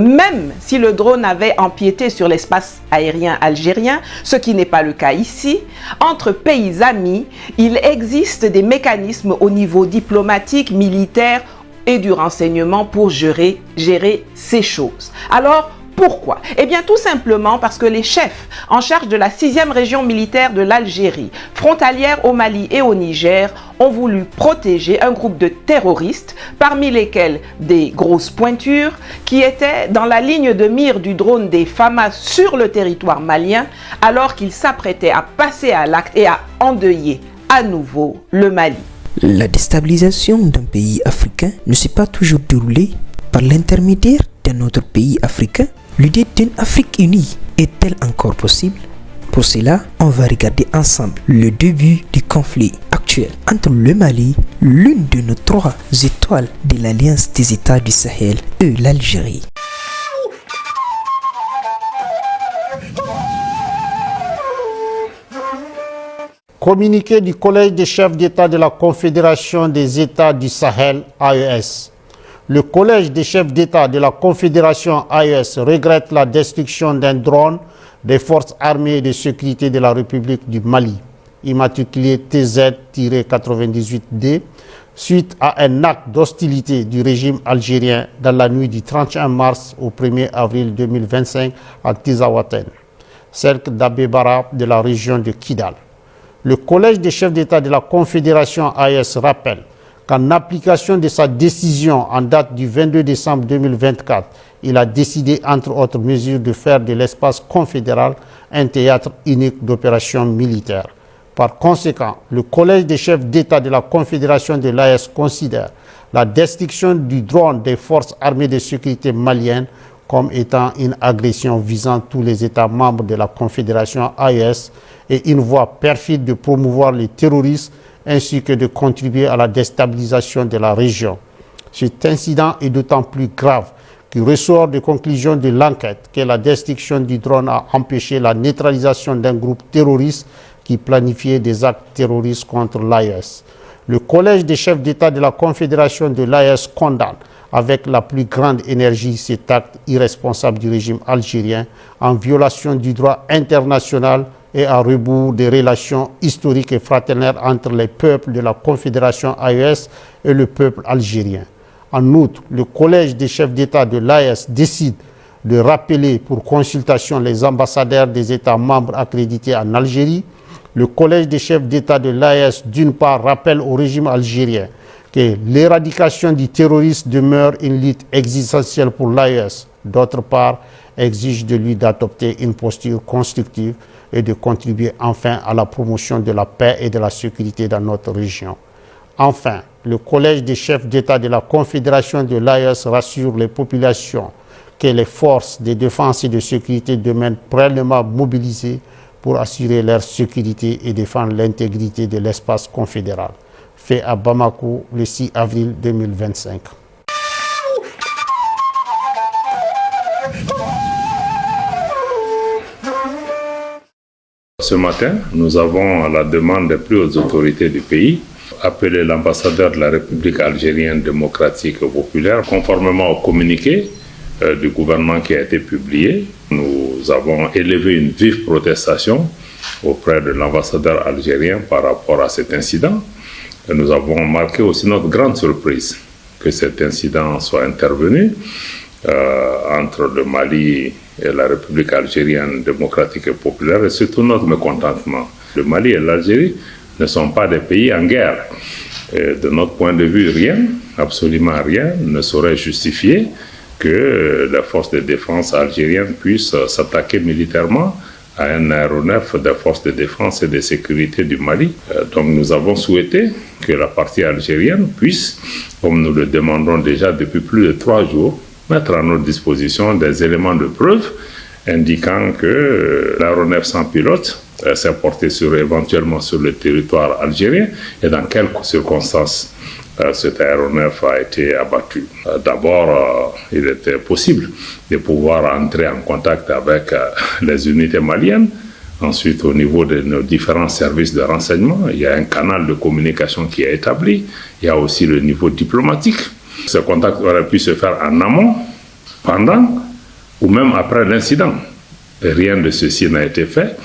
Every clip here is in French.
Même si le drone avait empiété sur l'espace aérien algérien, ce qui n'est pas le cas ici, entre pays amis, il existe des mécanismes au niveau diplomatique, militaire et du renseignement pour gérer ces choses. Alors, pourquoi? Eh bien, tout simplement parce que les chefs en charge de la 6e région militaire de l'Algérie, frontalière au Mali et au Niger, ont voulu protéger un groupe de terroristes, parmi lesquels des grosses pointures, qui étaient dans la ligne de mire du drone des FAMA sur le territoire malien, alors qu'ils s'apprêtaient à passer à l'acte et à endeuiller à nouveau le Mali. La déstabilisation d'un pays africain ne s'est pas toujours déroulée par l'intermédiaire d'un autre pays africain. L'idée d'une Afrique unie est-elle encore possible? Pour cela, on va regarder ensemble le début du conflit actuel entre le Mali, l'une de nos 3 étoiles de l'Alliance des États du Sahel, et l'Algérie. Communiqué du Collège des chefs d'État de la Confédération des États du Sahel, AES. Le Collège des chefs d'État de la Confédération AES regrette la destruction d'un drone des forces armées et de sécurité de la République du Mali, immatriculé TZ-98D, suite à un acte d'hostilité du régime algérien dans la nuit du 31 mars au 1er avril 2025 à Tizawaten, cercle d'Abebara de la région de Kidal. Le Collège des chefs d'État de la Confédération AES rappelle qu'en application de sa décision en date du 22 décembre 2024, il a décidé, entre autres mesures, de faire de l'espace confédéral un théâtre unique d'opérations militaires. Par conséquent, le Collège des chefs d'État de la Confédération de l'AES considère la destruction du drone des forces armées de sécurité maliennes comme étant une agression visant tous les États membres de la Confédération AES et une voie perfide de promouvoir les terroristes ainsi que de contribuer à la déstabilisation de la région. Cet incident est d'autant plus grave qu'il ressort des conclusions de l'enquête que la destruction du drone a empêché la neutralisation d'un groupe terroriste qui planifiait des actes terroristes contre l'AES. Le Collège des chefs d'État de la Confédération de l'AES condamne avec la plus grande énergie cet acte irresponsable du régime algérien en violation du droit international et à rebours des relations historiques et fraternelles entre les peuples de la Confédération AES et le peuple algérien. En outre, le Collège des chefs d'État de l'AES décide de rappeler pour consultation les ambassadeurs des États membres accrédités en Algérie. Le Collège des chefs d'État de l'AES, d'une part, rappelle au régime algérien que l'éradication du terrorisme demeure une lutte existentielle pour l'AES. D'autre part, exige de lui d'adopter une posture constructive et de contribuer enfin à la promotion de la paix et de la sécurité dans notre région. Enfin, le Collège des chefs d'État de la Confédération de l'AES rassure les populations que les forces de défense et de sécurité demeurent pleinement mobilisées pour assurer leur sécurité et défendre l'intégrité de l'espace confédéral. Fait à Bamako le 6 avril 2025. Ce matin, nous avons, à la demande des plus hautes autorités du pays, appelé l'ambassadeur de la République algérienne démocratique et populaire, conformément au communiqué du gouvernement qui a été publié. Nous avons élevé une vive protestation auprès de l'ambassadeur algérien par rapport à cet incident. Et nous avons marqué aussi notre grande surprise que cet incident soit intervenu entre le Mali et la République algérienne démocratique et populaire, et surtout notre mécontentement. Le Mali et l'Algérie ne sont pas des pays en guerre. Et de notre point de vue, rien, absolument rien, ne saurait justifier que les forces de défense algériennes puissent s'attaquer militairement à un aéronef des forces de défense et de sécurité du Mali. Donc nous avons souhaité que la partie algérienne puisse, comme nous le demandons déjà depuis plus de 3 jours, mettre à notre disposition des éléments de preuve indiquant que l'aéronef sans pilote s'est porté éventuellement sur le territoire algérien et dans quelles circonstances cet aéronef a été abattu. D'abord, il était possible de pouvoir entrer en contact avec les unités maliennes. Ensuite, au niveau de nos différents services de renseignement, il y a un canal de communication qui est établi. Il y a aussi le niveau diplomatique. Ce contact aurait pu se faire en amont, pendant ou même après l'incident. Rien de ceci n'a été fait.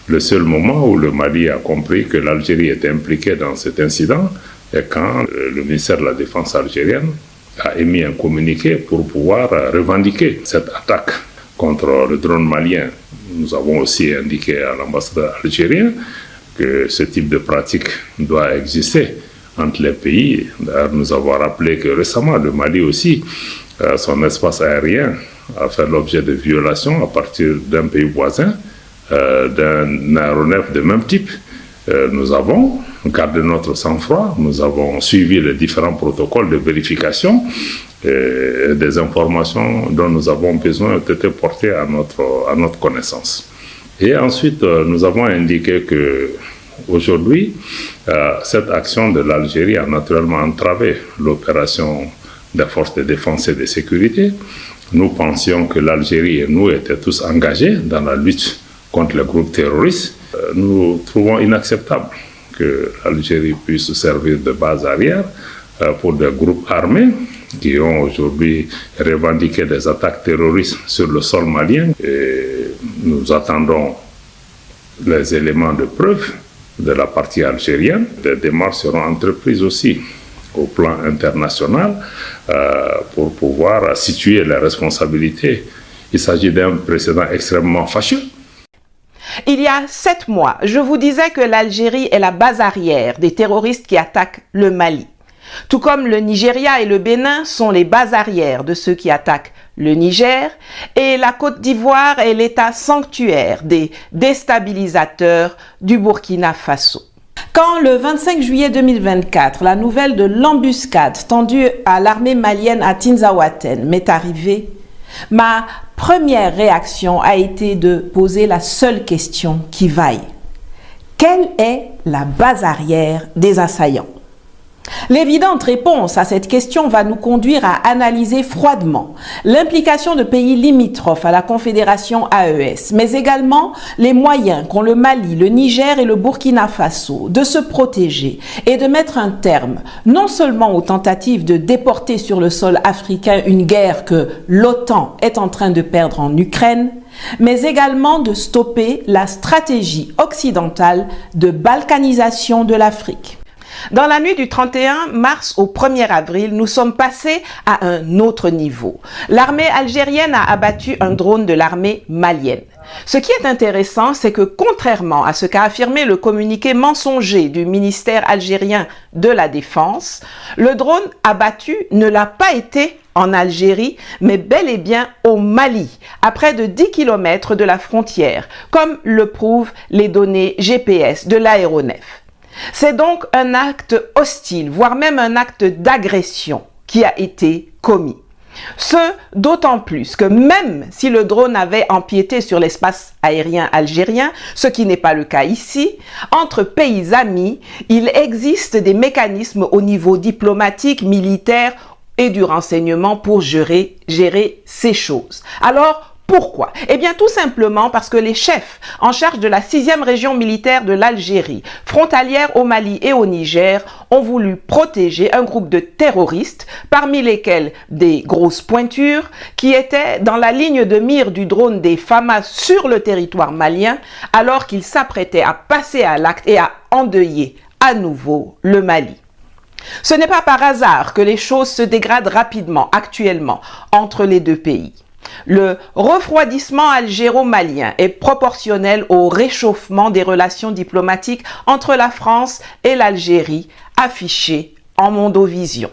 Le seul moment où le Mali a compris que l'Algérie était impliquée dans cet incident est quand le ministère de la Défense algérienne a émis un communiqué pour pouvoir revendiquer cette attaque contre le drone malien. Nous avons aussi indiqué à l'ambassadeur algérien que ce type de pratique doit exister entre les pays. D'ailleurs, nous avons rappelé que récemment, le Mali aussi, son espace aérien a fait l'objet de violations à partir d'un pays voisin, d'un aéronef de même type. Nous avons gardé notre sang-froid, nous avons suivi les différents protocoles de vérification et des informations dont nous avons besoin ont été portées à notre connaissance. Et ensuite, nous avons indiqué que aujourd'hui, cette action de l'Algérie a naturellement entravé l'opération des forces de défense et de sécurité. Nous pensions que l'Algérie et nous étaient tous engagés dans la lutte contre les groupes terroristes. Nous trouvons inacceptable que l'Algérie puisse servir de base arrière pour des groupes armés qui ont aujourd'hui revendiqué des attaques terroristes sur le sol malien. Et nous attendons les éléments de preuve de la partie algérienne. Des démarches seront entreprises aussi au plan international pour pouvoir situer les responsabilités. Il s'agit d'un précédent extrêmement fâcheux. Il y a 7 mois, je vous disais que l'Algérie est la base arrière des terroristes qui attaquent le Mali. Tout comme le Nigeria et le Bénin sont les bases arrières de ceux qui attaquent le Niger, et la Côte d'Ivoire est l'état sanctuaire des déstabilisateurs du Burkina Faso. Quand le 25 juillet 2024, la nouvelle de l'embuscade tendue à l'armée malienne à Tinzaouaten m'est arrivée, ma première réaction a été de poser la seule question qui vaille. Quelle est la base arrière des assaillants? L'évidente réponse à cette question va nous conduire à analyser froidement l'implication de pays limitrophes à la Confédération AES, mais également les moyens qu'ont le Mali, le Niger et le Burkina Faso de se protéger et de mettre un terme non seulement aux tentatives de déporter sur le sol africain une guerre que l'OTAN est en train de perdre en Ukraine, mais également de stopper la stratégie occidentale de balkanisation de l'Afrique. Dans la nuit du 31 mars au 1er avril, nous sommes passés à un autre niveau. L'armée algérienne a abattu un drone de l'armée malienne. Ce qui est intéressant, c'est que contrairement à ce qu'a affirmé le communiqué mensonger du ministère algérien de la Défense, le drone abattu ne l'a pas été en Algérie, mais bel et bien au Mali, à près de 10 km de la frontière, comme le prouvent les données GPS de l'aéronef. C'est donc un acte hostile, voire même un acte d'agression qui a été commis. Ce d'autant plus que même si le drone avait empiété sur l'espace aérien algérien, ce qui n'est pas le cas ici, entre pays amis, il existe des mécanismes au niveau diplomatique, militaire et du renseignement pour gérer ces choses. Alors, pourquoi? Eh bien, tout simplement parce que les chefs en charge de la 6e région militaire de l'Algérie, frontalière au Mali et au Niger, ont voulu protéger un groupe de terroristes, parmi lesquels des grosses pointures, qui étaient dans la ligne de mire du drone des FAMA sur le territoire malien, alors qu'ils s'apprêtaient à passer à l'acte et à endeuiller à nouveau le Mali. Ce n'est pas par hasard que les choses se dégradent rapidement actuellement entre les deux pays. Le refroidissement algéro-malien est proportionnel au réchauffement des relations diplomatiques entre la France et l'Algérie, affiché en Mondovision.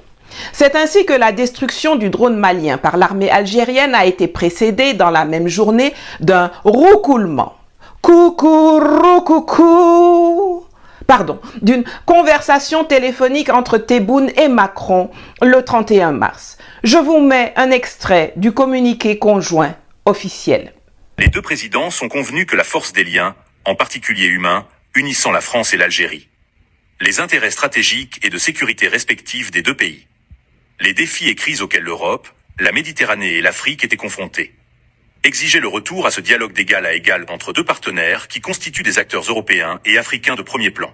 C'est ainsi que la destruction du drone malien par l'armée algérienne a été précédée dans la même journée d'un roucoulement. D'une conversation téléphonique entre Tebboune et Macron le 31 mars. Je vous mets un extrait du communiqué conjoint officiel. Les deux présidents sont convenus que la force des liens, en particulier humains, unissant la France et l'Algérie. Les intérêts stratégiques et de sécurité respectifs des deux pays. Les défis et crises auxquels l'Europe, la Méditerranée et l'Afrique étaient confrontés. Exiger le retour à ce dialogue d'égal à égal entre deux partenaires qui constituent des acteurs européens et africains de premier plan.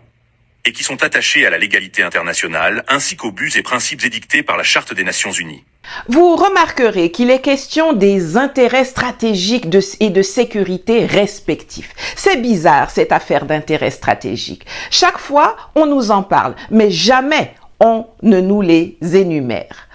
et qui sont attachés à la légalité internationale ainsi qu'aux buts et principes édictés par la Charte des Nations Unies. Vous remarquerez qu'il est question des intérêts stratégiques et de sécurité respectifs. C'est bizarre cette affaire d'intérêts stratégiques. Chaque fois, on nous en parle, mais jamais on ne nous les énumère.